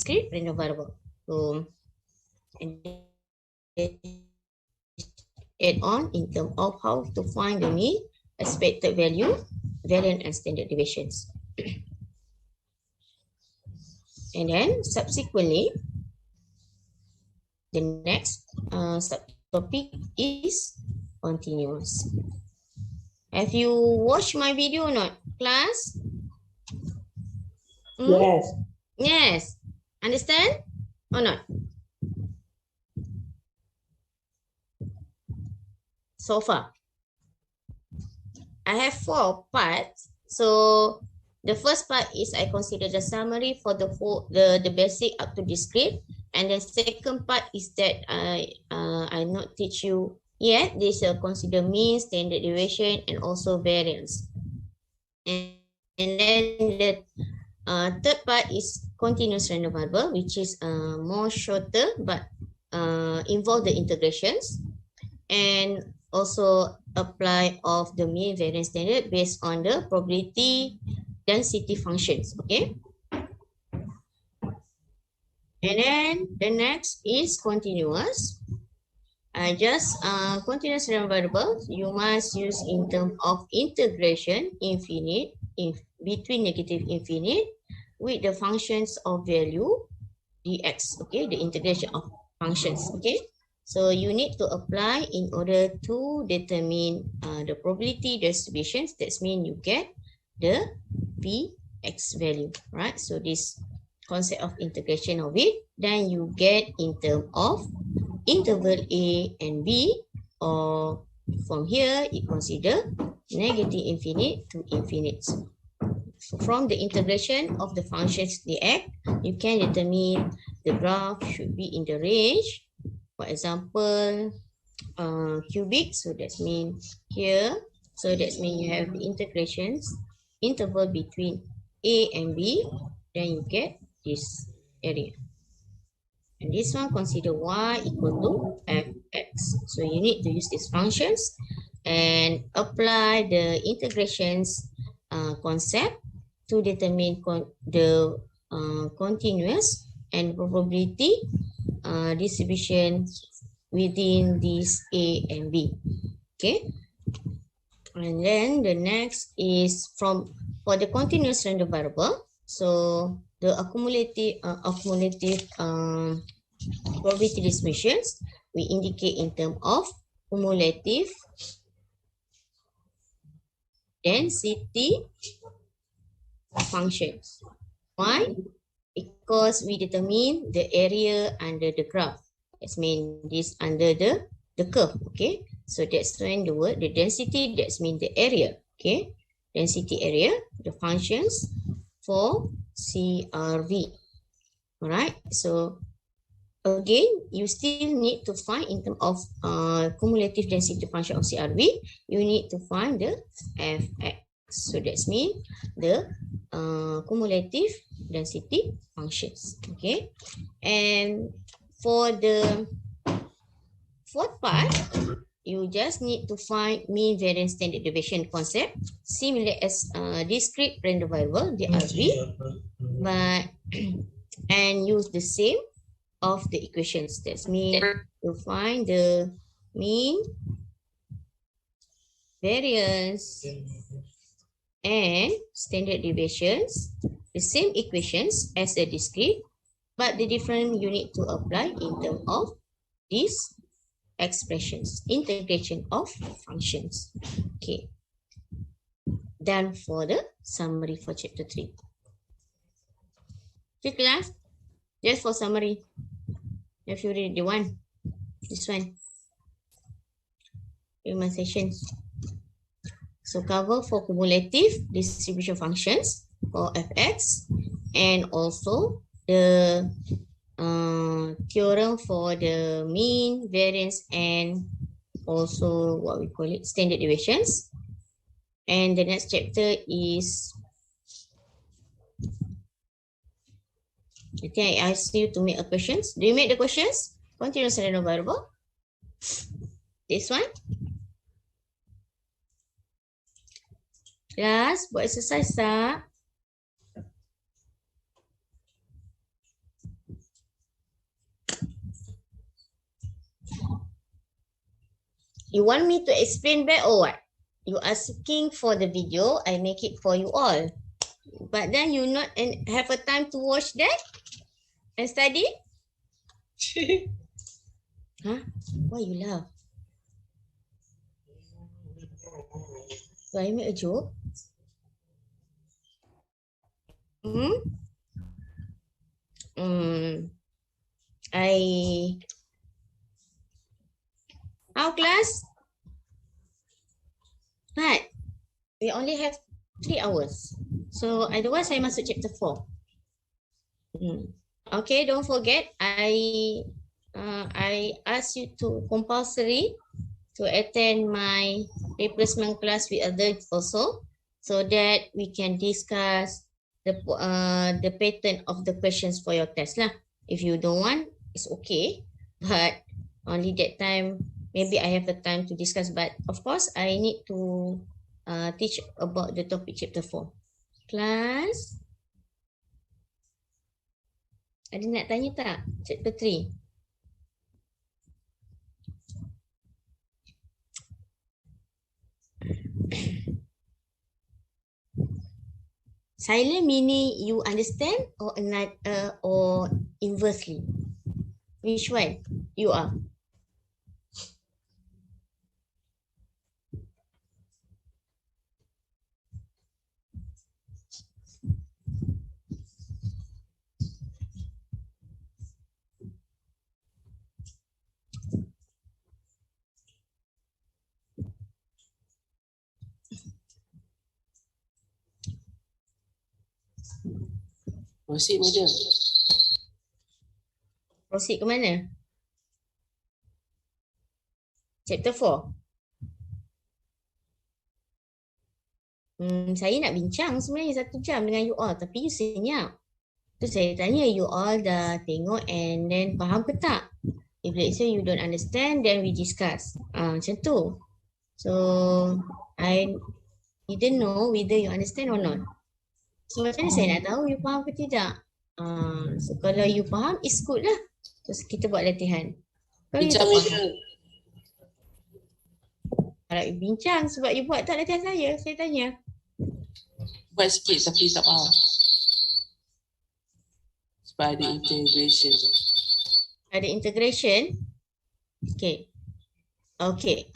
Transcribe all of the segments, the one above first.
discrete random variable. So, and add on in terms of how to find the mean, expected value, variance, and standard deviations. And then subsequently, the next subtopic is continuous. Have you watched my video or not, class? Yes. Yes. Understand or not? So far, I have 4 parts. So the first part is I consider the summary for the whole the basic up to discrete, and the second part is that I not teach you yet. This consider mean, standard deviation, and also variance. And then the third part is continuous random variable, which is more shorter but involve the integrations, and also apply of the mean, variance, standard based on the probability density functions. Okay. And then the next is continuous. Just continuous random variables you must use in terms of integration infinite in between negative infinite with the functions of value dx. Okay, the integration of functions. Okay, so you need to apply in order to determine the probability distributions. That means you get the px value, right? So this concept of integration of it, then you get in terms of interval A and B, or from here you consider negative infinite to infinite. So from the integration of the functions dx, you can determine the graph should be in the range. For example, cubic, so that means here, so that means you have the integrations interval between A and B, then you get this area. And this one consider y equal to fx. So you need to use these functions and apply the integrations concept to determine the continuous and probability distribution within these A and B. Okay. And then the next is for the continuous random variable. So the accumulative probability distributions we indicate in terms of cumulative density functions. Why? Because we determine the area under the graph. That means this under the curve. Okay, so that's when the word the density, that's mean the area. Okay, density area, the functions for CRV. All right, so again, you still need to find in terms of cumulative density function of CRV, you need to find the fx. So that's mean the cumulative density functions. Okay, and for the fourth part, you just need to find mean, variance, standard deviation concept, similar as discrete random variable DRV, but and use the same of the equations. That means to find the mean, variance, and standard deviations, the same equations as the discrete, but the different you need to apply in terms of these expressions, integration of functions. Okay, done for the summary for chapter 3. Okay, class, just for summary. If you read the one, this one, human sessions. So cover for cumulative distribution functions for fx, and also the theorem for the mean, variance, and also what we call it standard deviations. And the next chapter is, I think I asked you to make a questions. Do you make the questions? Continuous random variable. This one. Class, buat exercise tak? You want me to explain back or what? You asking for the video, I make it for you all. But then you not have a time to watch that and study? Huh? Why you laugh? Do I make a joke? Hmm? Our class? But we only have 3 hours. So otherwise I masuk chapter 4. Okay, don't forget, I ask you to compulsory to attend my replacement class with others also, so that we can discuss the pattern of the questions for your test lah. If you don't want, it's okay, but only that time maybe I have a time to discuss. But of course, I need to teach about the topic chapter 4. Class, ada nak tanya tak? Chapter 3. Silent meaning you understand or or inversely? Which one you are? Proceed, madam. Proceed ke mana? Chapter 4. Saya nak bincang sebenarnya 1 jam dengan you all, tapi you senyap. Tu saya tanya you all dah tengok and then faham ke tak? If let's say you don't understand, then we discuss. Macam tu. So, I didn't know whether you understand or not. So, macam mana saya nak tahu you faham ke tidak? So, kalau you faham, it's good lah. Terus kita buat latihan. Kalau you tak faham, kalau you bincang sebab you buat tak latihan saya tanya. Buat sikit tapi tak faham. Sebab ada integration. Ada integration? Okay. Okay.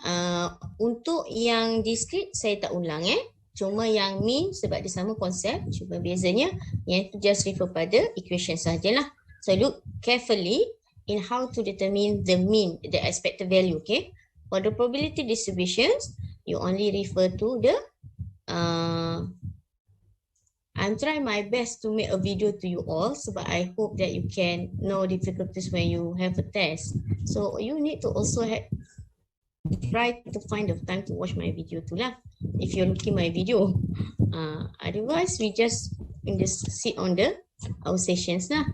Untuk yang discrete saya tak ulang Cuma yang mean sebab dia sama konsep. Cuma bezanya yang tu just refer pada equation sahajalah. So look carefully in how to determine the mean, the expected value. Okay. For the probability distributions, you only refer to the I'm trying my best to make a video to you all, but I hope that you can know difficulties when you have a test. So you need to also try to find the time to watch my video too lah. If you're looking my video, otherwise we just sit on our sessions lah.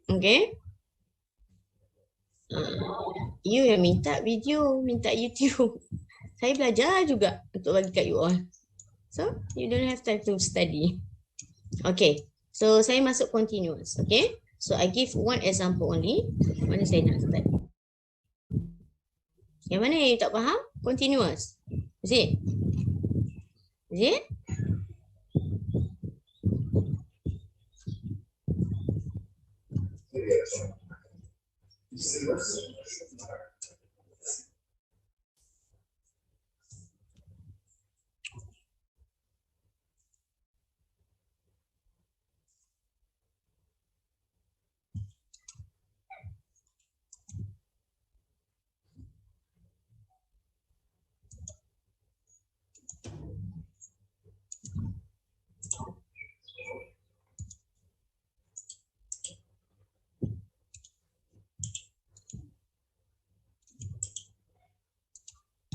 Okay. You yang minta video, minta YouTube. Saya belajar juga untuk bagi kat you all. So you don't have time to study. Okay. So saya masuk continuous. Okay. So I give one example only. Mana saya nak start? Yang mana yang you tak faham? Continuous. Is it? Is it?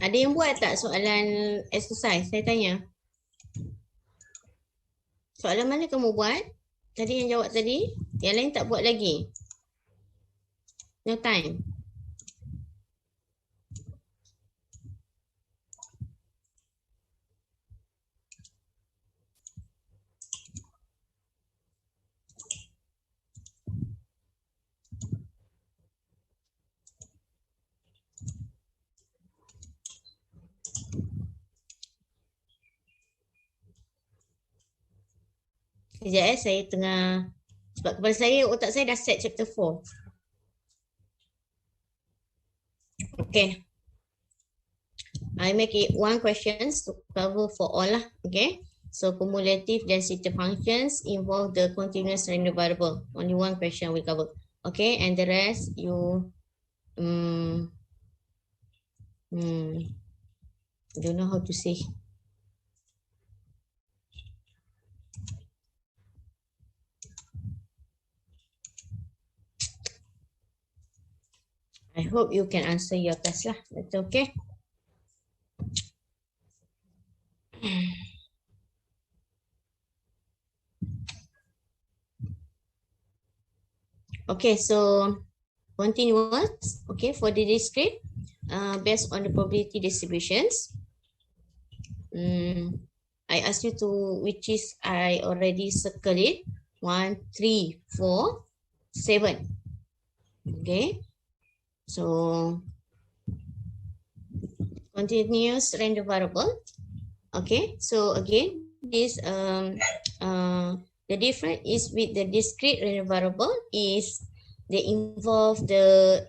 Ada yang buat tak soalan exercise? Saya tanya. Soalan mana kamu buat? Tadi yang jawab tadi. Yang lain tak buat lagi. No time. Sekejap saya tengah, sebab kepala saya, otak saya dah set chapter 4. Okay. I make it one questions to cover for all lah. Okay. So cumulative density functions involve the continuous random variable. Only one question we cover. Okay, and the rest you don't know how to say. I hope you can answer your test lah. That's okay. Okay, so continuous. Okay, for the discrete, based on the probability distributions. I ask you to, which is I already circle it. 1, 3, 4, 7. Okay. So continuous random variable. Okay. So again, this the difference is with the discrete random variable is they involve the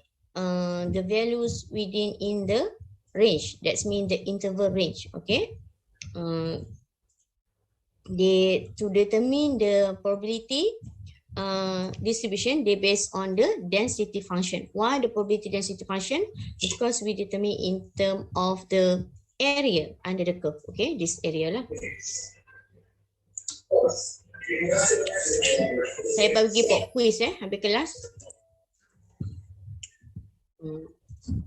values within in the range. That's mean the interval range. Okay. They to determine the probability distribution, they based on the density function. Why the probability density function? Because we determine in term of the area under the curve. Okay, this area lah. Saya bagi pop quiz habis kelas.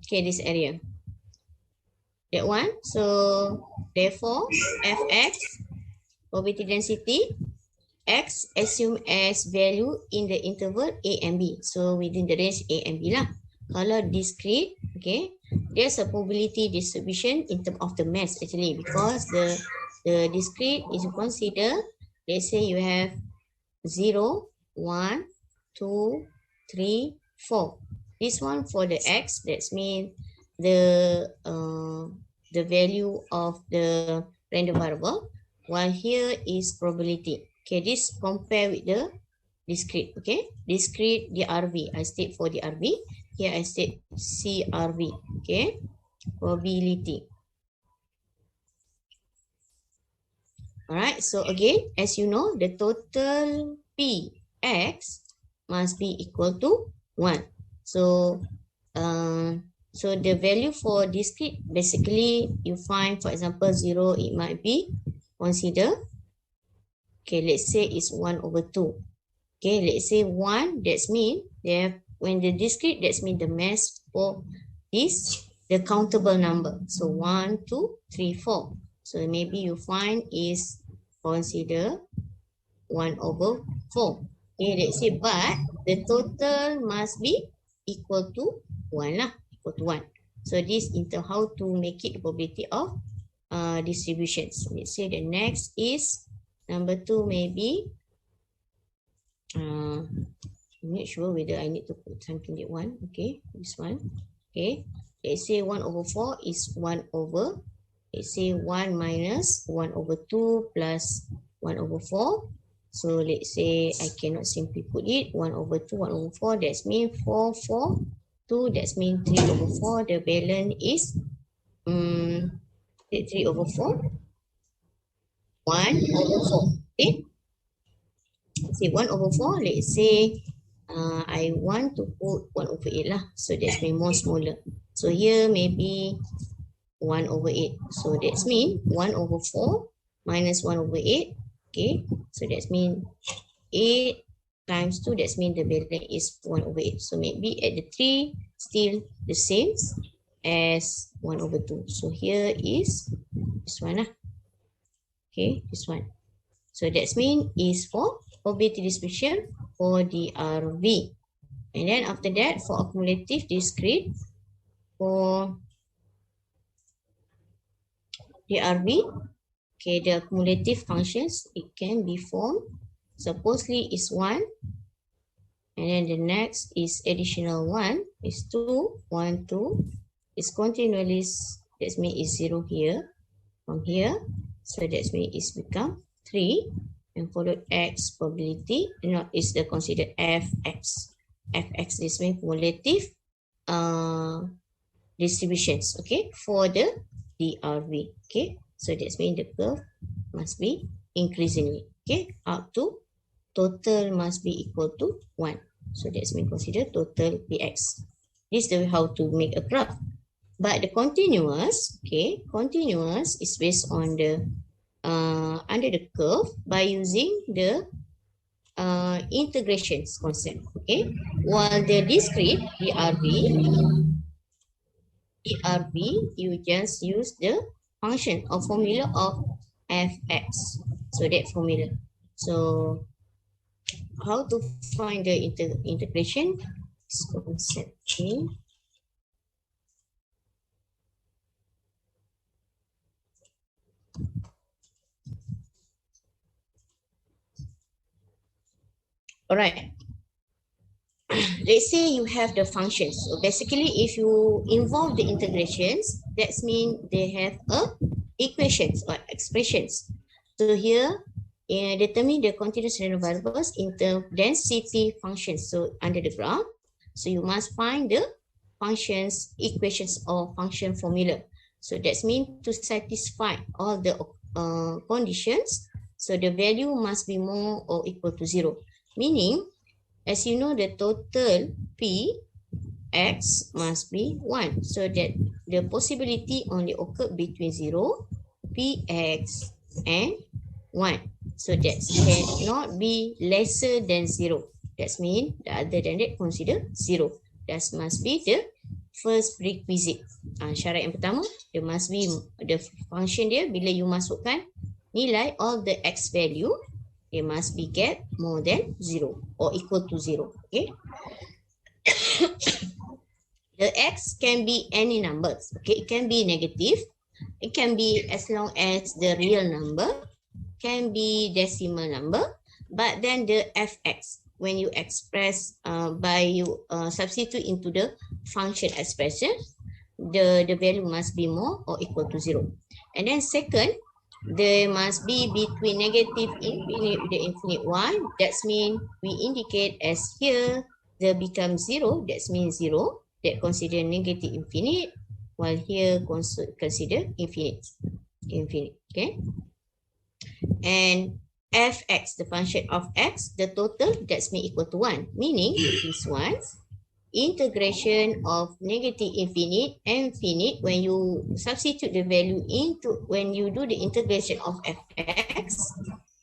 Okay, this area. That one. So therefore, fx probability density x assume as value in the interval a and b. So within the range a and b lah. Kalau discrete, okay, there's a probability distribution in terms of the mass actually, because the discrete is consider, let's say you have 0, 1, 2, 3, 4. This one for the x, that's mean the value of the random variable, while here is probability. Okay, this compare with the discrete. Okay, discrete DRV. I state for DRV. Here I state CRV. Okay, probability. Alright, so again, as you know, the total Px must be equal to 1. So, so the value for discrete, basically you find, for example, 0, it might be consider. Okay, let's say it's 1 over 2. Okay, let's say 1, that's mean when the discrete, that's mean the mass for is the countable number. So 1, 2, 3, 4. So maybe you find is consider 1 over 4. Okay, let's say, but the total must be equal to 1 lah, equal to 1. So this into how to make it the probability of distributions. Let's say the next is number 2, maybe. I'm not sure whether I need to put something that one. Okay, this one. Okay, let's say 1 over 4 is 1 over. Let's say 1 minus 1 over 2 plus 1 over 4. So let's say I cannot simply put it 1 over 2, 1 over 4. That's mean 4, 4, 2. That's mean 3 over 4. The balance is 3 over 4. 1 over 4. Okay. Let's say 1 over 4. Let's say I want to put 1 over 8 lah. So that's mean more smaller. So here maybe 1 over 8. So that's mean 1 over 4 minus 1 over 8. Okay. So that's mean 8 times 2. That's mean the balance is 1 over 8. So maybe at the 3 still the same as 1 over 2. So here is this one lah. Okay, this one. So that's mean is for probability distribution for DRV. And then after that, for accumulative discrete, for DRV, okay, the accumulative functions, it can be formed. Supposedly is 1. And then the next is additional 1 is 2, 1, 2. It's continually, that means is 0 here, from here. So that means it's become 3. and followed X probability, is the considered Fx. Fx is mean cumulative distributions, okay, for the DRV, okay. So that's mean the curve must be increasingly, okay, up to total must be equal to 1. So that's mean consider total Px. This is the way how to make a graph. But the continuous, okay, continuous is based on the under the curve by using the integrations concept, okay. While the discrete DRV, you just use the function or formula of Fx. So that formula. So how to find the integration? This concept, okay. All right. Let's say you have the functions. So basically, if you involve the integrations, that means they have equations or expressions. So here, determine the continuous random variables in the density functions. So under the graph, so you must find the functions, equations or function formula. So that means to satisfy all the conditions, so the value must be more or equal to 0. Meaning, as you know, the total Px must be 1. So that the possibility only occur between 0, Px, and 1. So that cannot be lesser than 0. That means the other than that consider 0. That must be the first prerequisite. Syarat yang pertama, there must be the function dia bila you masukkan nilai all the x value, they must be get more than 0 or equal to 0. Okay. The x can be any numbers. Okay, it can be negative. It can be as long as the real number, can be decimal number, but then the fx, when you express by you substitute into the function expression, the value must be more or equal to 0. And then second, there must be between negative infinite with the infinite 1. That means we indicate as here, there becomes 0. That means 0. That consider negative infinite, while here consider infinite. Okay. And fx, the function of x, the total, that's mean equal to 1. Meaning this one, integration of negative infinite, when you substitute the value into, when you do the integration of fx,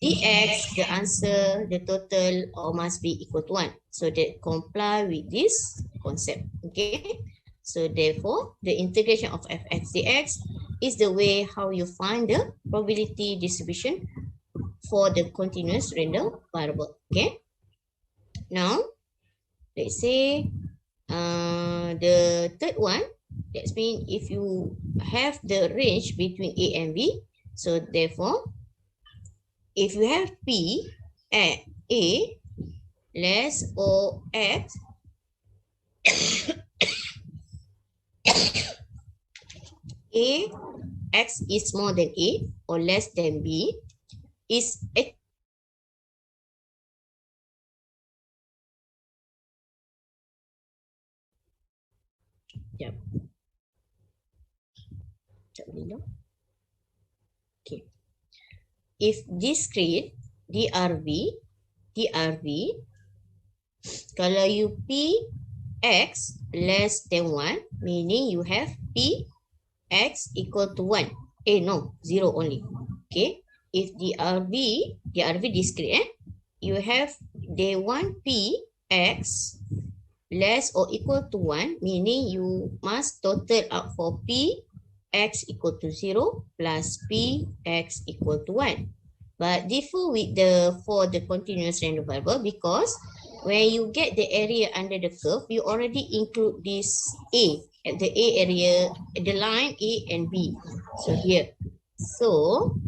dx, the answer, the total must be equal to 1. So that comply with this concept. Okay. So therefore, the integration of fx dx is the way how you find the probability distribution for the continuous random variable. Okay. Now, let's say the third one, that means if you have the range between A and B, so therefore, if you have P at A less or at A, X is more than A or less than B, is a okay. If discrete DRV, kalau you P X less than 1, meaning you have P X equal to 1. No, 0 only. Okay. If DRV discrete, you have they want P X less or equal to 1, meaning you must total up for P X equal to 0 plus P X equal to 1. But differ with for the continuous random variable, because when you get the area under the curve, you already include this A, at the A area, the line A and B. So here. So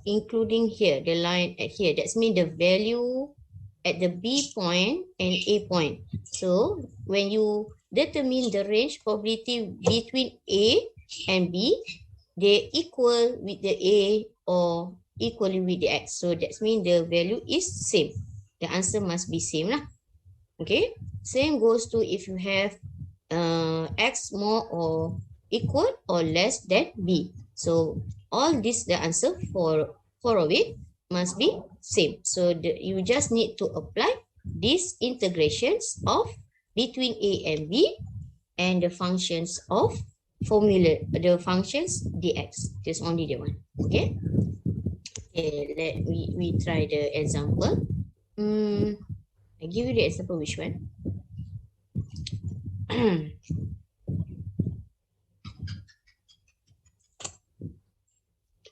including here, the line at here, that's mean the value at the B point and A point. So when you determine the range probability between A and B. They equal with the A or equally with the X. So that means the value is same. The answer must be same lah. Okay. Same goes to if you have X more or equal or less than B. So all this, the answer for of it must be same. So you just need to apply these integrations of between A and B and the functions of formula, the functions dx. Just only the one. Okay. Okay, let we try the example. I give you the example, which one?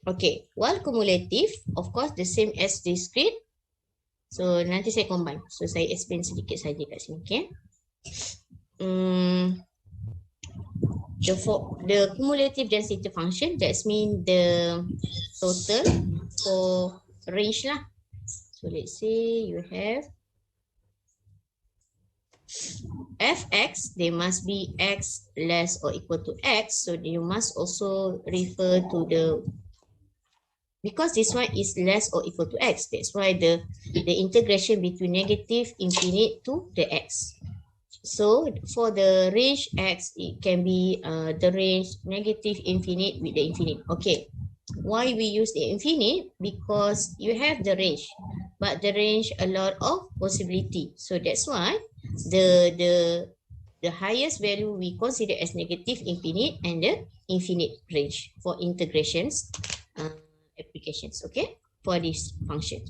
Okay, while cumulative, of course, the same as discrete. So nanti saya combine. So saya explain sedikit saja kat sini. Okay. The cumulative density function, that means the total for range lah. So let's say you have fx, they must be x less or equal to x. So you must also refer to the, because this one is less or equal to x. That's why the integration between negative infinite to the x. So for the range x, it can be the range negative infinite with the infinite. Okay. Why we use the infinite? Because you have the range, but the range a lot of possibility. So that's why the highest value we consider as negative infinite and the infinite range for integrations applications. Okay, for this function.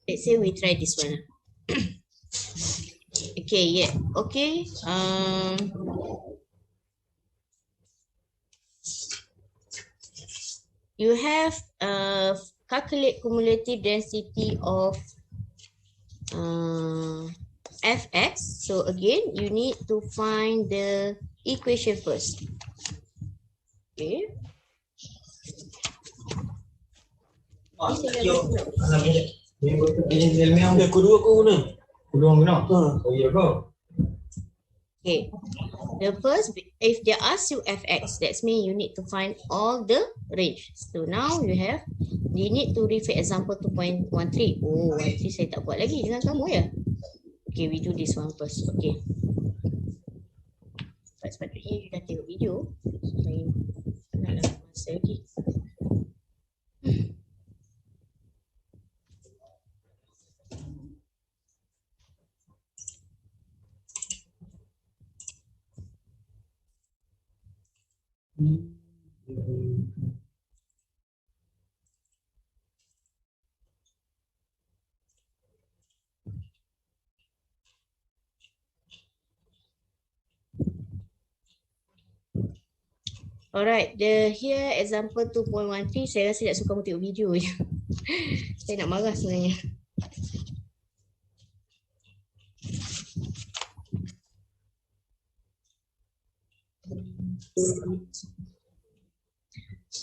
Let's say we try this one. Okay, yeah, okay. You have calculate cumulative density of fx. So again, you need to find the equation first. Okay. Okay. The first, if they ask you fx, that means you need to find all the range. So now you need to refer example 2.13. Oh, 13 saya tak buat lagi dengan kamu ya. Okay, we do this one first. Okay. Sepatutnya you dah tengok video. Saya naklah masa lagi. Alright, here example 2.13, saya rasa tak suka kamu tengok video je. Saya nak marah sebenarnya.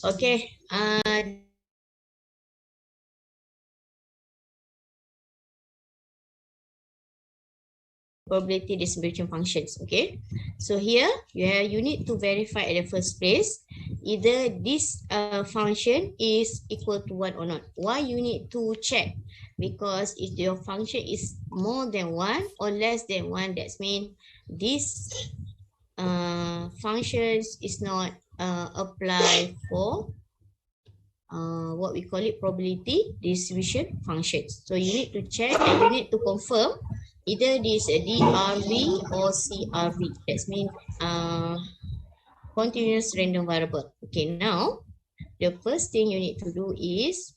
Okay, probability distribution functions. Okay, so here you need to verify at the first place either this function is equal to 1 or not. Why you need to check? Because if your function is more than 1 or less than 1, that means this functions is not applied for what we call it probability distribution functions. So you need to check and you need to confirm either this DRV or CRV. That means continuous random variable. Okay, now the first thing you need to do is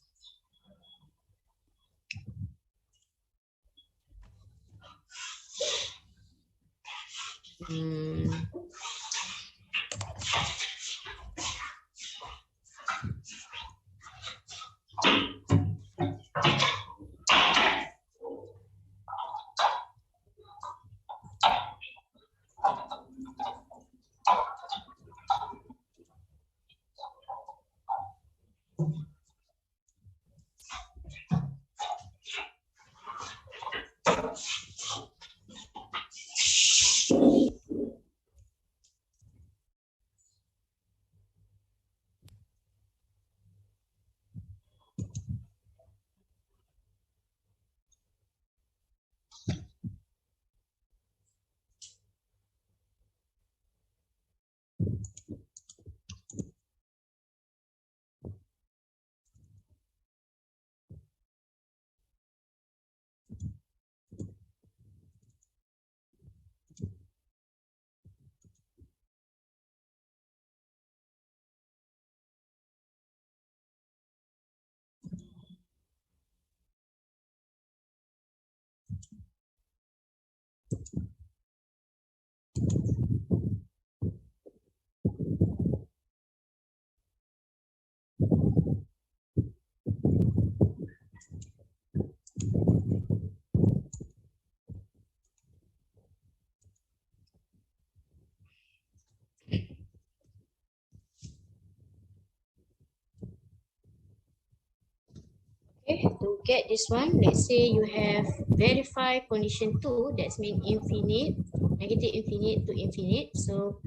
Okay, to get this one, let's say you have verify condition 2, that's mean infinite, negative infinite to infinite. So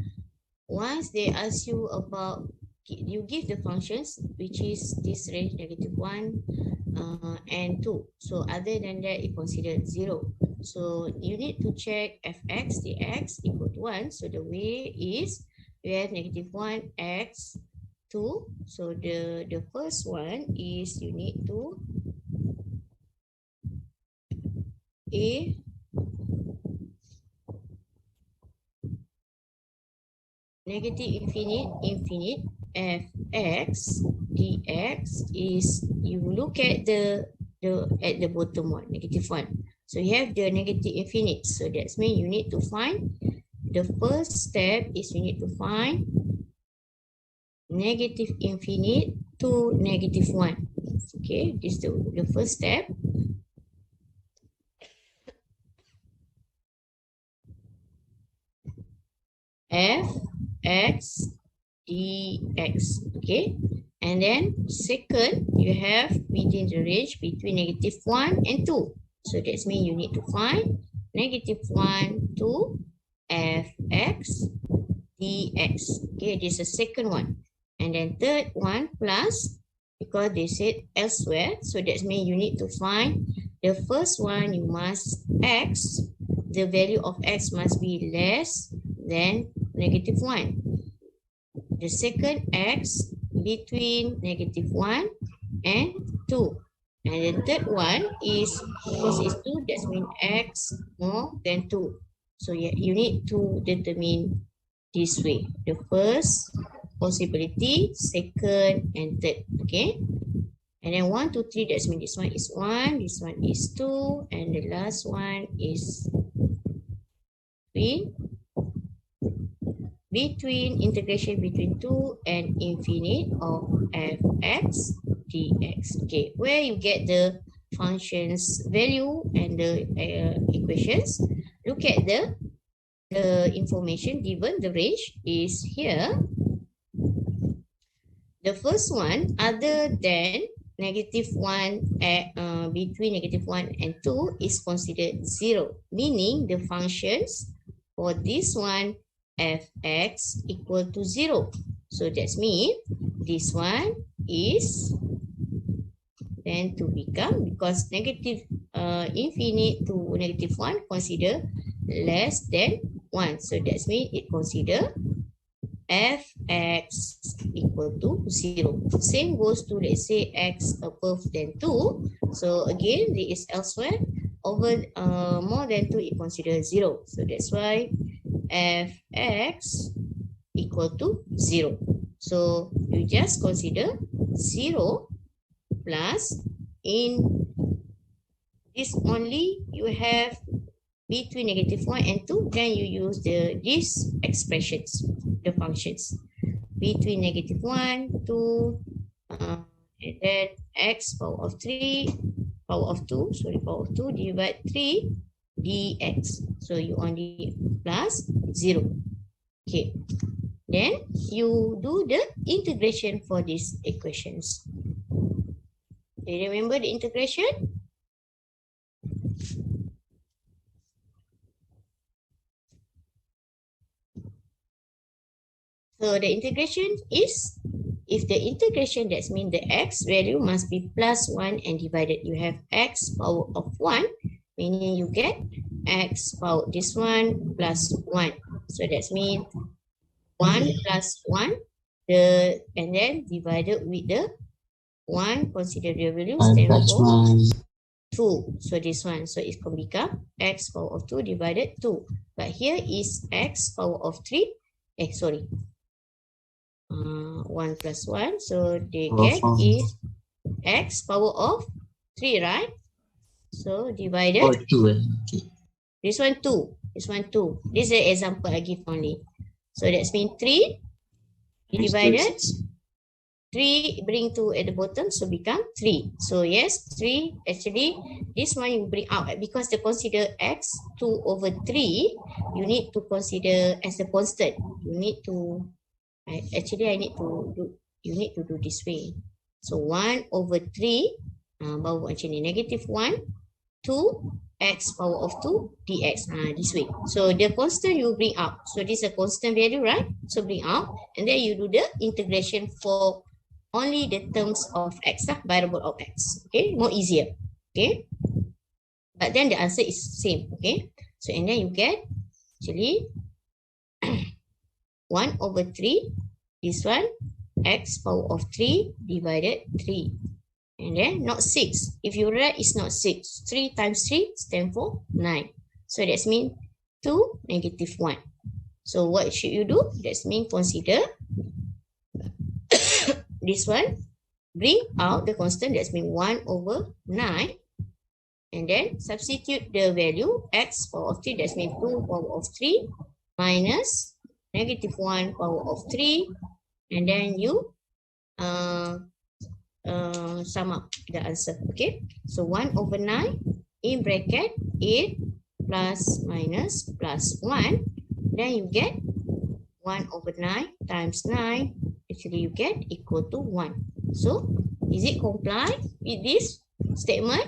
once they ask you about, you give the functions, which is this range -1 and 2. So other than that, it considered 0. So you need to check fx dx equal to 1. So the way is, we have -1 x 2. So the first one is you need to a negative infinite fx dx is, you look at the at the bottom one, -1. So you have the negative infinite. So that's mean you need to find, the first step is you need to find negative infinite to -1. Okay, this is the first step. Fx dx. Okay, and then second, you have within the range between -1 and 2. So that's mean you need to find -1 to fx dx. Okay, this is the second one. And then third one plus, because they said elsewhere, so that means you need to find the first one, you must x, the value of x must be less than -1. The second x between -1 and 2. And the third one is, because it's 2, that means x more than 2. So you need to determine this way. The first possibility, second, and third. Okay. And then 1, 2, 3, that means this one is 1, this one is 2, and the last one is 3. Between integration between 2 and infinite of fx dx. Okay, where you get the functions value and the equations, look at the information given. The range is here. The first one, other than -1 between -1 and 2 is considered 0, meaning the functions for this one fx equal to 0. So that means this one is then to become, because negative infinite to -1 consider less than 1. So that means it consider fx equal to 0. Same goes to, let's say, x above than 2. So again, there is elsewhere, over more than 2, it considers 0. So that's why fx equal to 0. So you just consider 0 plus, in this only you have between -1 and 2, then you use these expressions, the functions between -1 to and then x power of 3 power of 2 divided 3 dx. So you only plus 0. Okay, then you do the integration for these equations. Do you remember the integration? So the integration is, if the integration, that means the x value must be +1 and divided. You have x power of 1, meaning you get x power this one plus 1. So that means 1 plus 1, and then divided with the 1, consider the value, 1 stand plus for 1. 2. So this one, so it can become x power of 2 divided 2. But here is x power of 3. 1 plus 1. So they get is x power of 3, right? So divided. Oh, 2. Okay. This one 2. This one 2. This is an example I give only. So that's mean 3 divided 3, bring 2 at the bottom, so become 3. So yes, 3, actually, this one you bring out, because they consider x 2 over 3, you need to consider as a constant. You need to, you need to do this way. So 1 over 3, baru actually negative 1, 2, x power of 2 dx, this way. So the constant you bring out. So this is a constant value, right? So bring out, and then you do the integration for only the terms of x, variable of x. Okay, more easier. Okay, but then the answer is same. Okay, so and then you get actually 1 over 3, this one, x power of 3 divided 3. And then not 6. If you write, it's not 6. 3 times 3 stands for 9. So that means 2, negative 1. So what should you do? That means consider this one. Bring out the constant. That means 1 over 9. And then substitute the value x power of 3. That means 2 power of 3 minus negative 1 power of 3. And then you sum up the answer. Okay, so 1 over 9 in bracket 8 plus minus plus 1, then you get 1 over 9 times 9, actually you get equal to 1. So is it comply with this statement?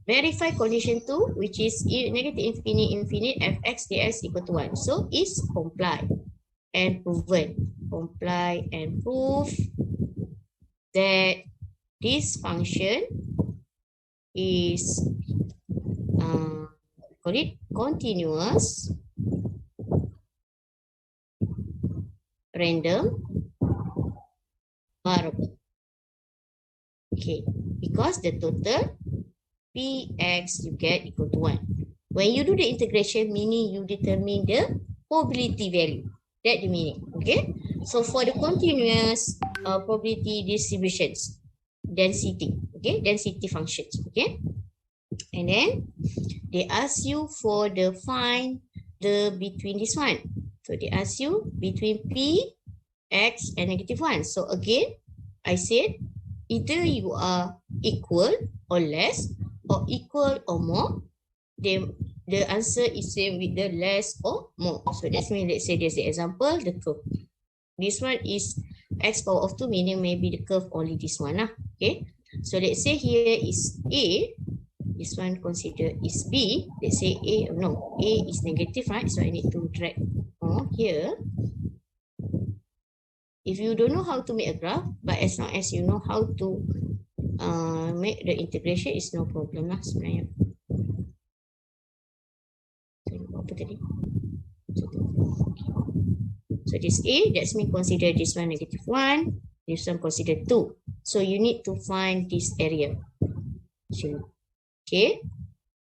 Verify condition 2, which is negative infinite fx dx equal to 1. So is comply and proven. Comply and prove that this function is call it continuous random variable. Okay, because the total px you get equal to 1. When you do the integration, meaning you determine the probability value. That's the meaning. Okay, so for the continuous probability distributions, density, okay, density functions, okay, and then they ask you for the find the between this one. So they ask you between p, x, and negative 1. So again, I said either you are equal or less, or equal or more. The answer is same with the less or more. So that means, let's say there's the example, the curve. This one is x power of 2, meaning maybe the curve only this one. Okay, so let's say here is A. This one consider is B. Let's say A, no, A is negative, right? So I need to drag on here. If you don't know how to make a graph, but as long as you know how to make the integration, is no problem lah sebenarnya. Apa tadi? So this A, that's mean consider this one negative 1, this one consider 2. So you need to find this area. Okay,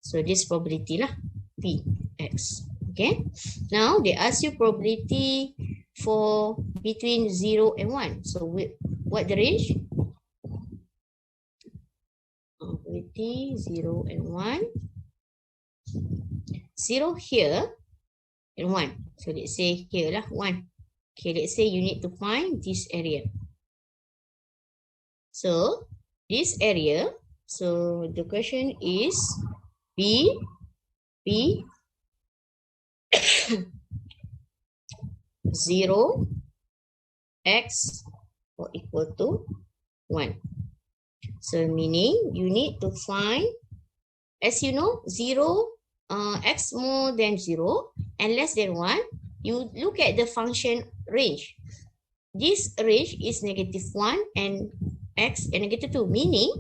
so this probability lah, Px. Okay, now they ask you probability for between 0 and 1. So what the range? Probability 0 and 1. 0 here and 1. So let's say here lah 1. Okay, let's say you need to find this area. So this area, so the question is B 0 x or equal to 1. So meaning you need to find, as you know, 0 x more than 0 and less than 1, you look at the function range. This range is negative 1 and x and negative 2, meaning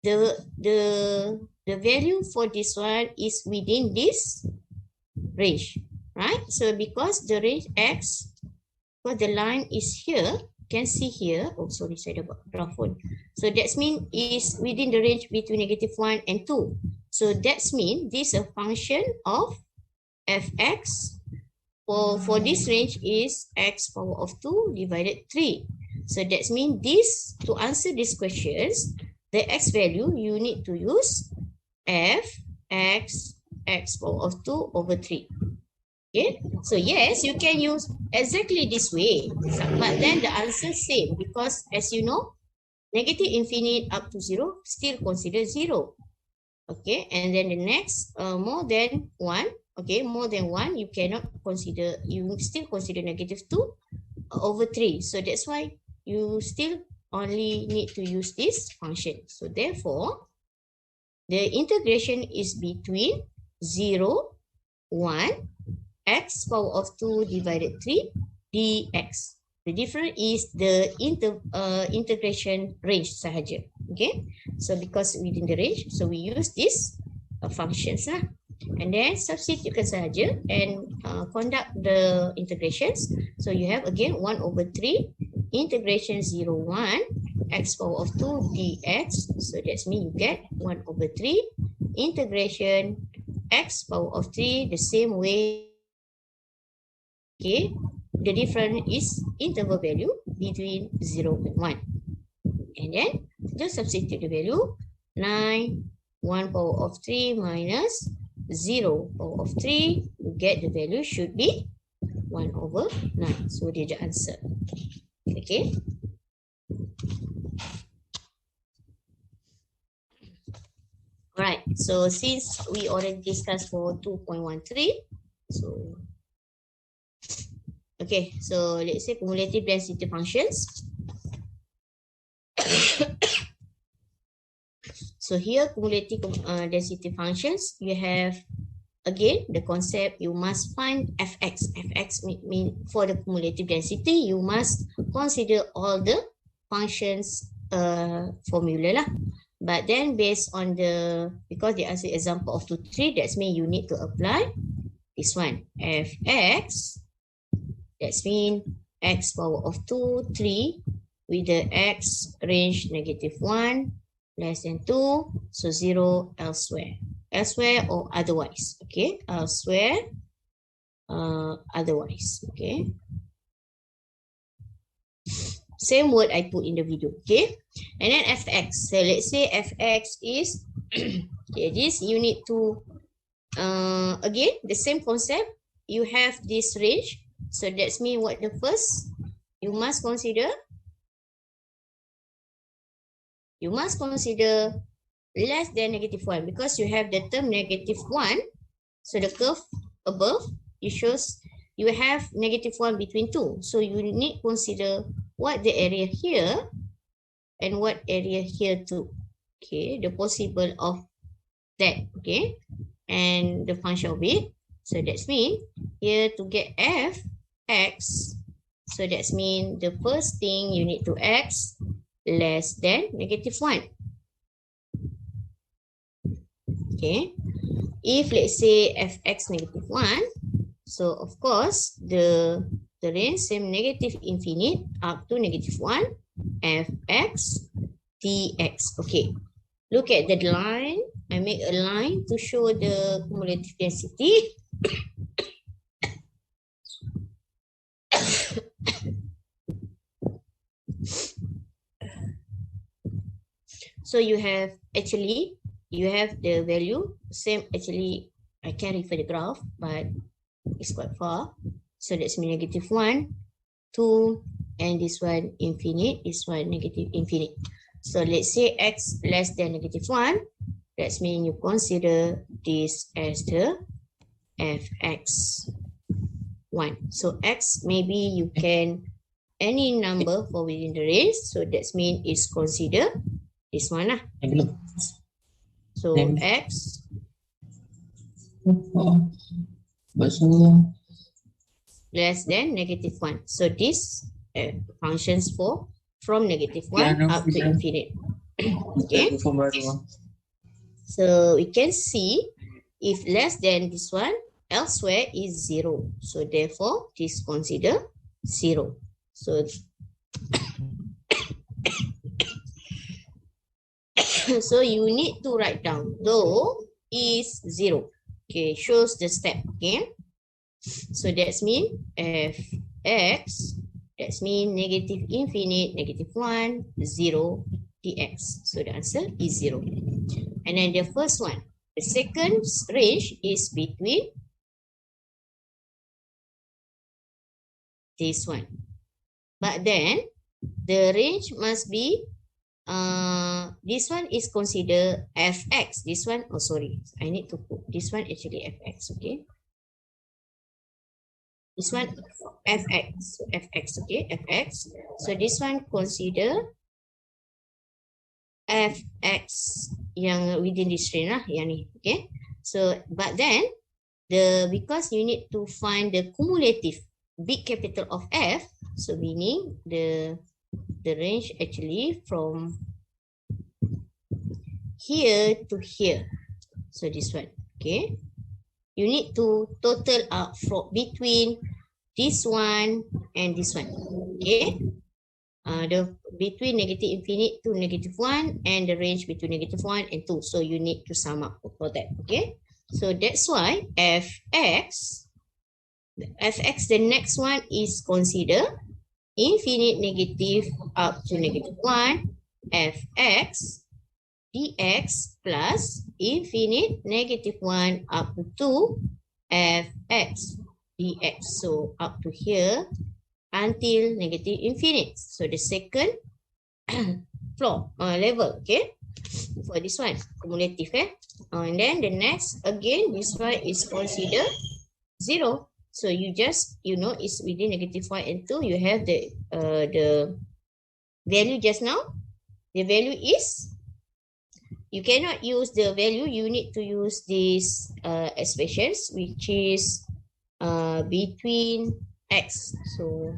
the value for this one is within this range, right? So because the range x because the line is here, can see here. Oh, sorry, saya dah buat graph pun. So that's mean is within the range between -1 and 2. So that's mean this a function of fx for this range is x power of 2 divided 3. So that's mean this, to answer these questions, the x value you need to use f(x) x power of 2 over 3. Okay, so yes, you can use exactly this way, but then the answer same, because as you know, negative infinite up to 0 still consider 0. Okay, and then the next more than 1, okay, more than 1 you cannot consider, you still consider -2 over 3. So that's why you still only need to use this function. So therefore, the integration is between 0, 1, x power of 2 divided 3 dx. The difference is the integration range sahaja. Okay, so because within the range, so we use this functions lah. And then substitutekan sahaja and conduct the integrations. So you have again 1 over 3 integration 0, 1 x power of 2 dx. So that's mean you get 1 over 3 integration x power of 3 the same way. Okay, the difference is interval value between 0 and 1. And then just substitute the value 9, 1 power of 3 minus 0 power of 3, you get the value should be 1 over 9. So dia the answer. Okay. Alright, so since we already discussed for 2.13, so okay, so let's say cumulative density functions. So here cumulative density functions, you have again the concept you must find fx. Fx mean for the cumulative density you must consider all the functions formula lah. But then based on the, because they ask the example of 2, 3, that's mean you need to apply this one fx. That's mean x power of 2, 3 with the x range -1 less than 2, so 0 elsewhere. Elsewhere or otherwise, okay? Elsewhere, otherwise, okay? Same word I put in the video, okay? And then fx, so let's say fx is, okay, this you need to, again, the same concept, you have this range. So that's mean what the first you must consider less than -1 because you have the term -1. So the curve above it shows you have -1 between 2. So you need consider what the area here and what area here too. Okay, the possible of that. Okay, and the function of it. So that's mean here to get fx, so that's mean the first thing you need to x less than -1. Okay, if let's say fx -1, so of course the range same -infinite up to -1 fx dx. Okay, look at the line. I make a line to show the cumulative density. So you have actually, you have the value same. Actually, I can refer the graph, but it's quite far. So that's mean -1, 2, and this one infinite, this one -infinite. So let's say x less than -1. That's mean you consider this as the fx1. So x maybe you can any number for within the range. So that's mean is consider this one lah. So x less than -1. So this functions for from -1 up to infinite. Okay. So we can see if less than this one, elsewhere is 0. So therefore, this consider 0. So, so you need to write down though is 0. Okay, shows the step. Okay, so that's mean fx, that's mean negative infinite, negative 1, 0, dx. So the answer is 0. And then the first one, the second range is between this one. But then the range must be, this one is considered fx. This one, oh sorry, I need to put this one actually fx, okay? This one fx, fx, okay, fx. So this one consider fx yang within this range lah, yang ni, okay? So, but then, because you need to find the cumulative big capital of f, so meaning the range actually from here to here. So this one, okay? You need to total up from between this one and this one, okay? The between negative infinite to negative 1 and the range between negative 1 and 2. So you need to sum up for that, okay? So that's why fx, the next one is consider infinite negative up to negative 1 fx dx plus infinite negative 1 up to 2 fx dx. So up to here until negative infinite. So the second floor level, okay, for this one cumulative, and then the next again, this one is considered 0. So you just, you know, it's within negative 1 and 2. You have the value just now. The value is, you cannot use the value. You need to use these expressions, which is between x. So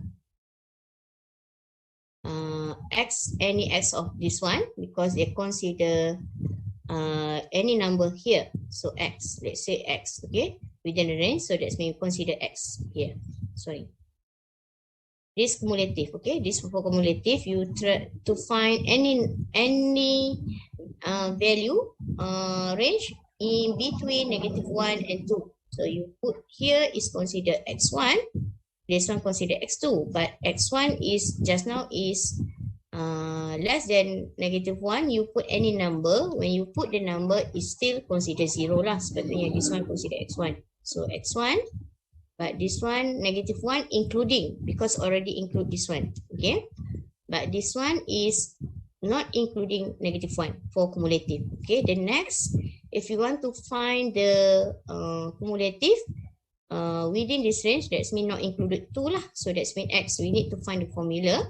x, any x of this one, because they consider any number here. So x, let's say x, okay, within the range. So that's mean consider x here. Sorry. This cumulative, okay, this for cumulative, you try to find any value range in between negative 1 and 2. So you put here is considered x1, this one considered x2, but x1 is just now is less than negative 1. You put any number, when you put the number is still considered 0 lah, sebetulnya this one considered x1. So x1, but this one negative 1 including, because already include this one, okay, but this one is not including negative 1 for cumulative, okay. The next, if you want to find the cumulative within this range, that's mean not included 2 lah, so that's mean x, we need to find the formula.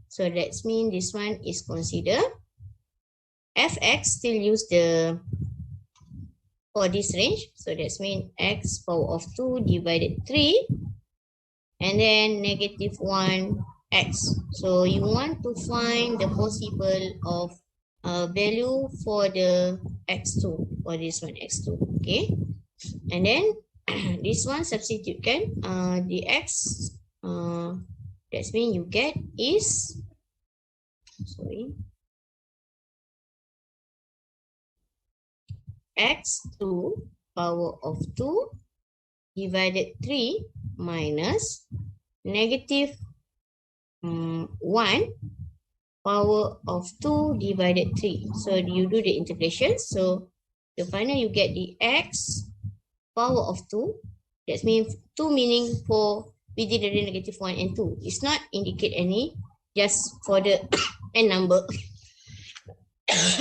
So that's mean this one is considered fx, still use the for this range, so that's mean x power of 2 divided 3 and then negative 1 x. So you want to find the possible of value for the x2, for this one x2, okay. And then this one substitute kan, the x, that's mean you get is, sorry, x2 power of 2 divided 3 minus negative 1 power of 2 divided 3. So you do the integration. So the final you get the x power of 2. That means 2 meaning for within the negative 1 and 2. It's not indicate any, just for the n number.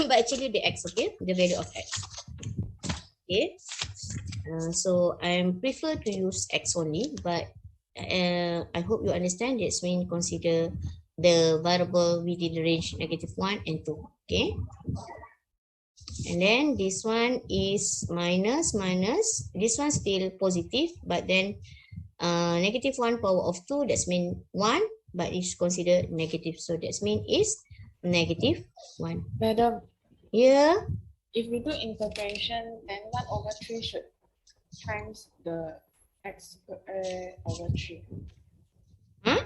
But actually the x, okay, the value of x. Okay, so I prefer to use x only, but I hope you understand that's when consider the variable within the range negative 1 and 2, okay. And then this one is minus, this one still positive, but then negative 1 power of 2, that's mean 1, but it's considered negative, so that's mean is negative 1. Madam, Yeah. if we do integration, then 1/3 should times the x square over 3. Huh?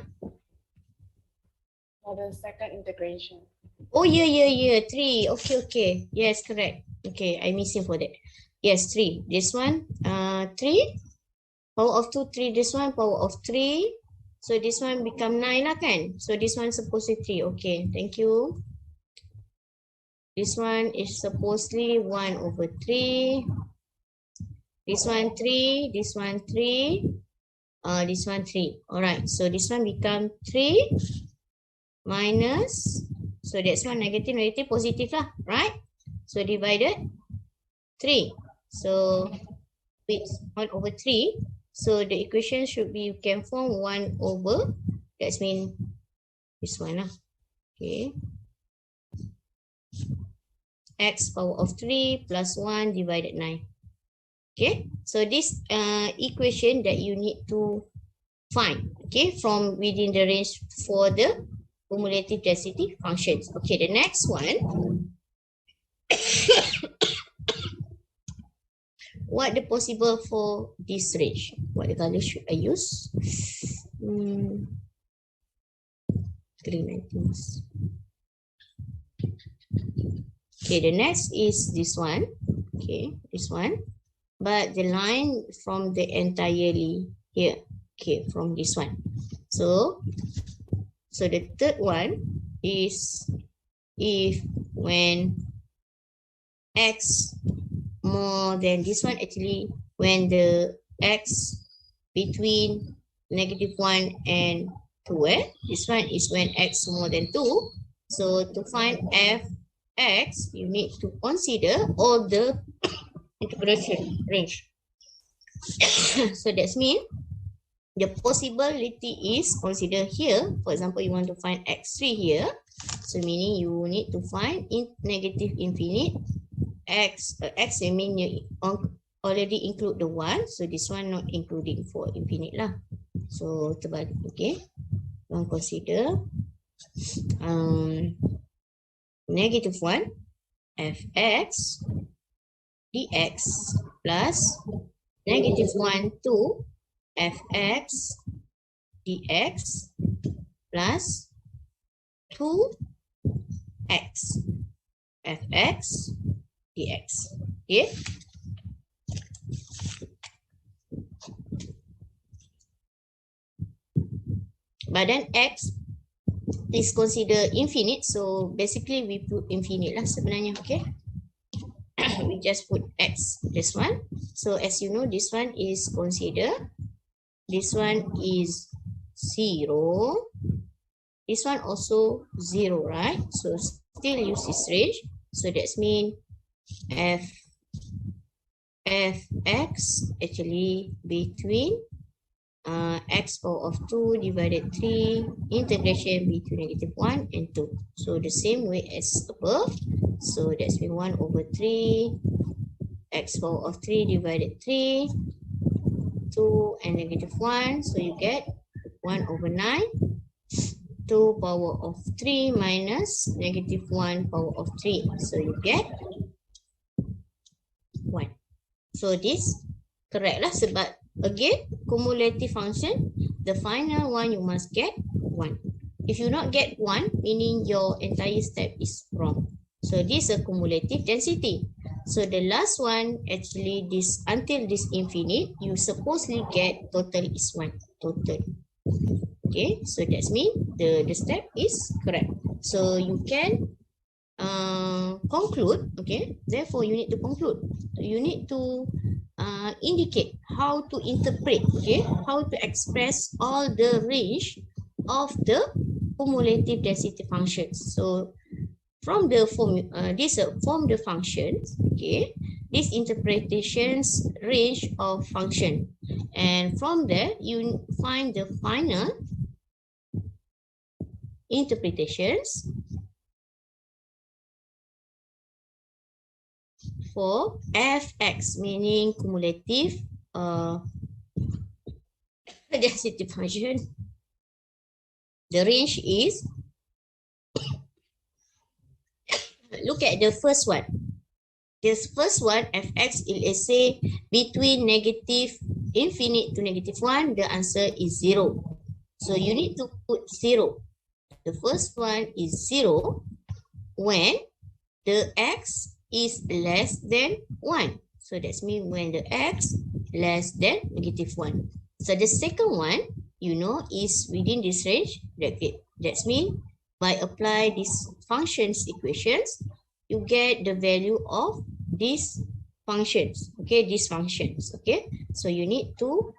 For the second integration. Oh, yeah. 3. Okay. Yes, correct. Okay, I missing for that. Yes, 3. This one, 3. Power of 2, 3. This one, power of 3. So this one become 9 lah kan? So this one supposedly 3. Okay, thank you. This one is supposedly 1 over 3. This one 3. This one 3. This one 3. Alright, so this one become 3 minus. So that's one negative, positive lah, right? So divided 3. So with 1 over 3. So the equation should be, you can form 1 over, that's mean this one lah. Okay. X power of 3 plus 1 divided 9. Okay. So this equation that you need to find, okay, from within the range for the cumulative density functions. Okay, the next one. What the possible for this range? What the color should I use? Green, I think. Okay, the next is this one. Okay, this one. But the line from the entirely here. Okay, from this one. So the third one is if when x more than this one, actually when the x between -1 and 2, this one is when x more than 2. So to find fx, you need to consider all the integration range. So that's mean the possibility is consider here. For example, you want to find x3 here. So meaning you need to find in negative infinite x. X I mean you already include the 1. So this one not including for infinite lah. So terbalik. Okay. Don't consider -1 fx dx plus -1 to fx dx plus 2x fx dx. Okay. But then x is considered infinite, so basically we put infinite lah sebenarnya. Okay. We just put x, this one. So as you know, this one is considered, this one is 0, this one also 0, right? So still use this range. So that's mean fx actually between x power of 2 divided 3 integration between -1 and 2. So the same way as above. So that's mean 1 over 3 x power of 3 divided 3 2 and -1. So you get 1 over 9 2 power of 3 minus -1 power of 3. So you get 1. So this correct lah sebab again cumulative function, the final one you must get 1. If you not get 1, meaning your entire step is wrong. So this is a cumulative density. So the last one actually this until this infinite, you supposedly get total is 1 total. Okay, so that's mean the step is correct. So you can conclude. Okay, therefore you need to conclude. You need to indicate how to interpret, okay, how to express all the range of the cumulative density functions. So from the form, form the functions, okay, this interpretations range of function, and from there you find the final interpretations for fx, meaning cumulative density function. The range is, look at the first one. This first one, fx, let's say between -infinite to -1, the answer is 0. So you need to put 0. The first one is 0 when the x is less than 1. So that's mean when the x less than -1. So the second one, you know, is within this range. That's mean by apply these functions equations, you get the value of these functions. Okay, these functions. Okay, so you need to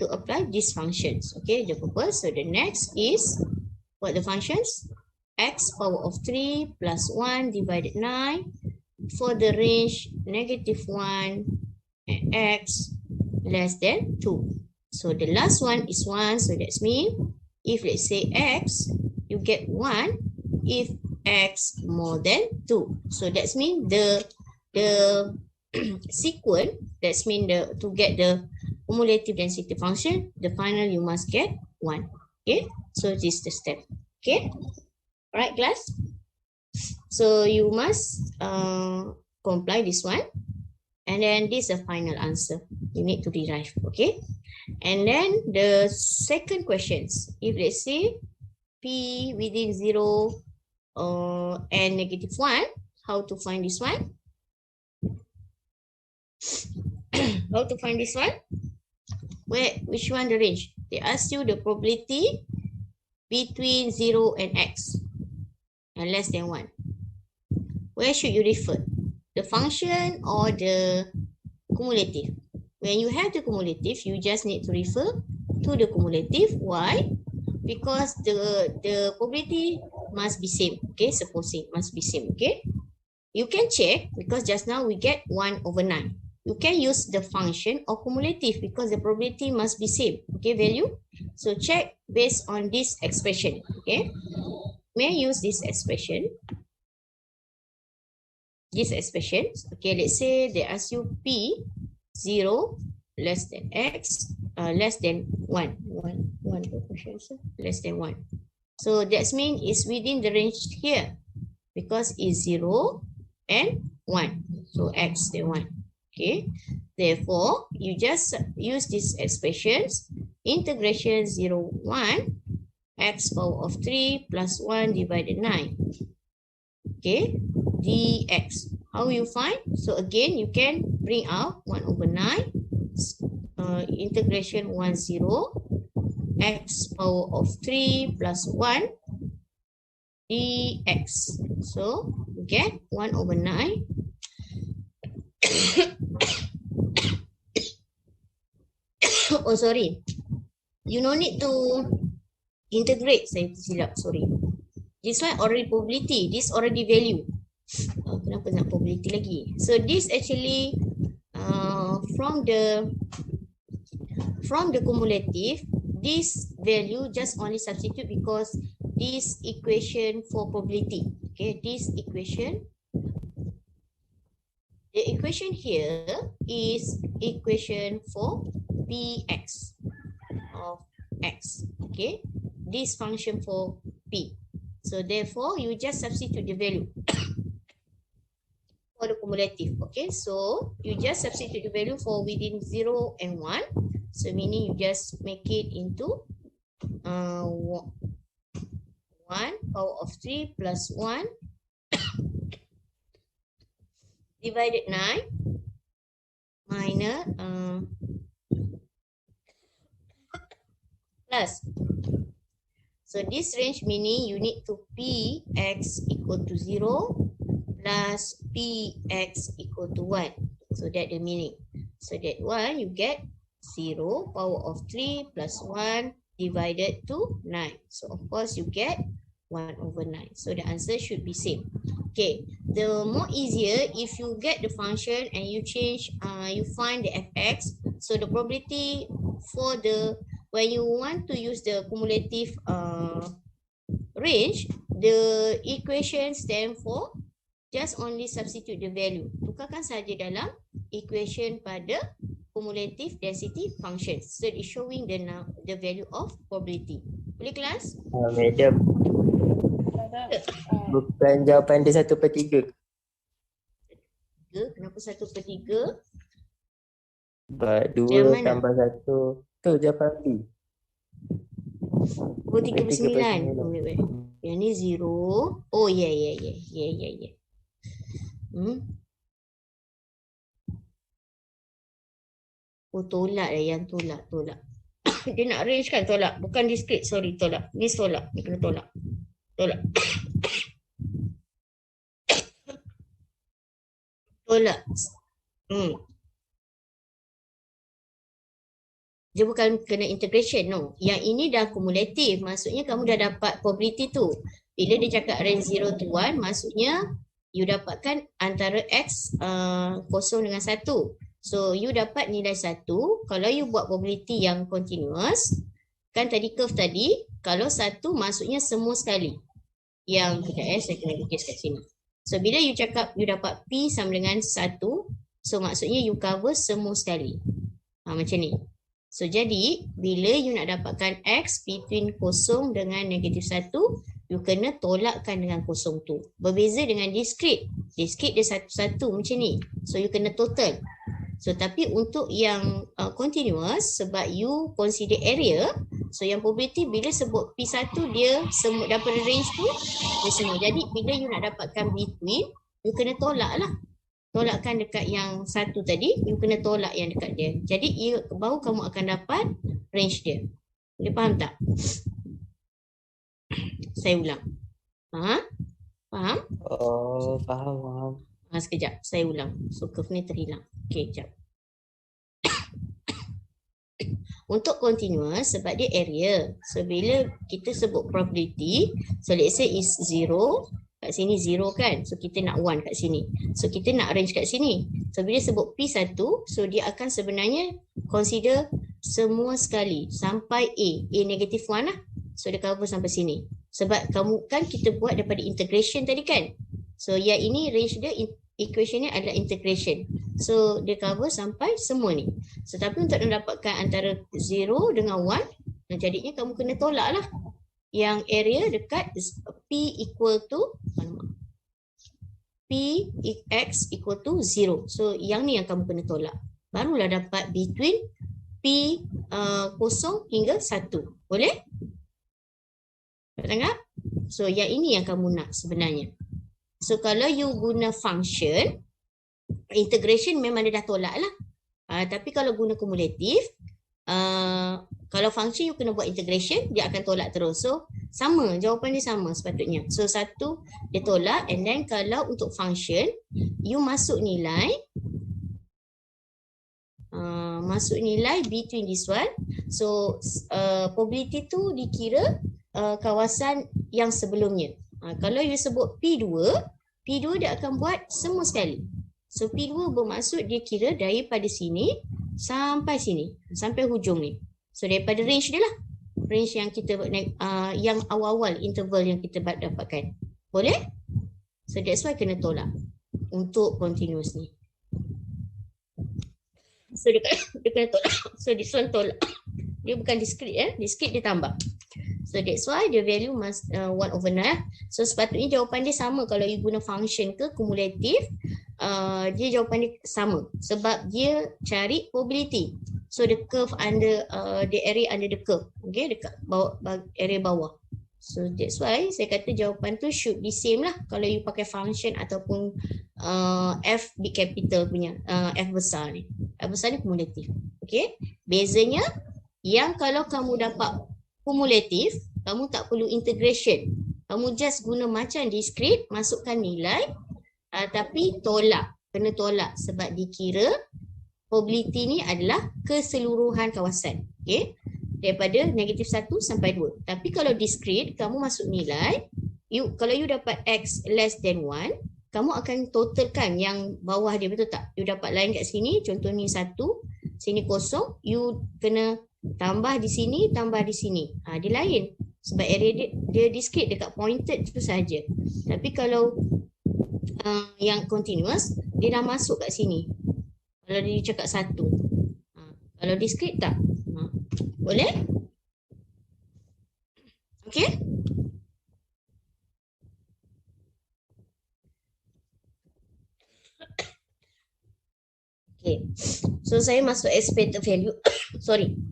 apply these functions. Okay, the purpose. So the next is what the functions? X power of 3 plus 1 divided 9 for the range -1 and x less than 2. So the last one is 1. So that's mean if let's say x, you get 1 if x more than 2. So that's mean the sequence, that's mean to get the cumulative density function, the final you must get 1. Okay, so this is the step. Okay, all right, class. So you must comply this one, and then this is the final answer you need to derive. Okay, and then the second questions, if let's say p within 0 and -1, how to find this one? How to find this one? Which one the range? They ask you the probability between 0 and x and less than 1. Where should you refer? The function or the cumulative? When you have the cumulative, you just need to refer to the cumulative. Why? Because the probability must be same. Okay, supposing must be same. Okay, you can check because just now we get 1/9. You can use the function or cumulative because the probability must be same. Okay, value. So check based on this expression. Okay, may use this expression. This expression. Okay, let's say they ask you p 0 less than x less than 1. Less than 1. So that means it's within the range here because it's 0 and 1. So x then 1. Okay, therefore you just use these expressions. Integration 0, 1 x power of 3 plus 1 divided 9. Okay, dx. How you find? So again, you can bring out 1/9 integration 10 x power of 3 plus 1 dx. So you get 1/9 oh sorry, you no need to integrate. Saya silap, sorry. This one already probability, this already value. Kenapa nak probability lagi? So this actually from the cumulative, this value just only substitute because this equation for probability. Okay, this equation. The equation here is equation for px of x. Okay, this function for p. So therefore, you just substitute the value for the cumulative. Okay, so you just substitute the value for within 0 and 1. So meaning you just make it into 1 power of 3 plus 1 divided 9 minus plus. So this range meaning you need to px equal to 0 plus px equal to 1. So that the meaning. So that one you get 0 power of 3 plus 1 divided to 9. So of course you get 1/9. So the answer should be same. Okay, the more easier if you get the function and you change, you find the fx. So the probability for the, when you want to use the cumulative range, the equation stand for just only substitute the value. Tukarkan saja dalam equation pada cumulative density function. So it's showing the value of probability. Boleh kelas? Madam, bukan jawapan dia 1/3. Kenapa 1/3? Sebab 2 Yang mana? tambah 1 tu jawapan B. Oh, 39. 39. Oh, wait. Yang ni 0. Oh, ya. Oh, tolak lah yang tolak. Dia nak arrange kan tolak. Bukan discrete, sorry, tolak. Ni tolak. Dia kena tolak. Tolak. Dia bukan kena integration, no. Yang ini dah kumulatif. Maksudnya kamu dah dapat probability tu. Bila dia cakap range 0 to 1, maksudnya you dapatkan antara X kosong dengan 1. So, you dapat nilai 1. Kalau you buat probability yang continuous, kan tadi curve tadi, kalau 1 maksudnya semua sekali. Yang, kejap saya kena lukis kat sini. So, bila you cakap you dapat P sama dengan 1, so maksudnya you cover semua sekali. Macam ni. So, jadi, bila you nak dapatkan X between kosong dengan negatif 1, you kena tolakkan dengan kosong tu. Berbeza dengan discrete. Discrete dia satu-satu macam ni. So, you kena total. So, tapi untuk yang continuous, sebab you consider area, so yang probability bila sebut P1, dia semua daripada range tu, dia semua. Jadi, bila you nak dapatkan between, you kena tolak lah. Tolakkan dekat yang 1 tadi, you kena tolak yang dekat dia. Jadi, baru kamu akan dapat range dia. Boleh faham tak? Saya ulang. Faham? Oh, faham. Sekejap, saya ulang. So, curve ni terhilang. Okey, sekejap. Untuk continuous, sebab dia area. So, bila kita sebut probability, so let's say is 0, kat sini 0 kan. So, kita nak 1 kat sini. So, kita nak range kat sini. So, bila sebut P1, so dia akan sebenarnya consider semua sekali sampai A. A negatif 1 lah. So, dia cover sampai sini. Sebab kamu kan kita buat daripada integration tadi kan. So, yang ini range dia, equation ni adalah integration. So, dia cover sampai semua ni. So, tapi untuk mendapatkan antara 0 dengan 1, jadinya kamu kena tolak lah. Yang area dekat P equal to P X equal to 0. So, yang ni yang kamu kena tolak. Barulah dapat between P kosong hingga 1. Boleh? Tengok? So, yang ini yang kamu nak sebenarnya. So, kalau you guna function, integration memang dia dah tolak lah. Tapi kalau guna kumulatif, kalau function you kena buat integration, dia akan tolak terus. So, sama, jawapan dia sama sepatutnya. So, 1 dia tolak, and then kalau untuk function, you masuk nilai between this one. So, probability tu dikira kawasan yang sebelumnya. Kalau you sebut P2 dia akan buat semua sekali. So, P2 bermaksud dia kira daripada sini sampai sini, sampai hujung ni. So, daripada range dia lah. Range yang kita yang awal-awal interval yang kita dapatkan. Boleh? So, that's why kena tolak untuk continuous ni. So, dia kena tolak. So, this one tolak. Dia bukan discrete, discrete dia tambah. So, that's why the value must 1/9. So, sepatutnya jawapan dia sama kalau you guna function ke kumulatif. Dia jawapan dia sama sebab dia cari probability. So, the curve under the area under the curve. Okay, dekat bawah, area bawah. So, that's why saya kata jawapan tu should be same lah kalau you pakai function ataupun F big capital punya, F besar ni. F besar ni kumulatif. Okay, bezanya yang kalau kamu dapat kumulatif, kamu tak perlu integration. Kamu just guna macam discrete, masukkan nilai, tapi tolak. Kena tolak sebab dikira probability ni adalah keseluruhan kawasan. Okay? Daripada negatif 1 sampai 2. Tapi kalau discrete, kamu masuk nilai, kalau you dapat X less than 1, kamu akan totalkan yang bawah dia, betul tak? You dapat line kat sini, contoh ni 1, sini kosong, you kena tambah di sini, tambah di sini. Dia lain. Sebab area dia discrete dekat pointed tu saja. Tapi kalau yang continuous, dia dah masuk kat sini. Kalau dia cakap 1. Kalau discrete tak? Boleh? Okay? Okay. So saya masuk expected value. Sorry.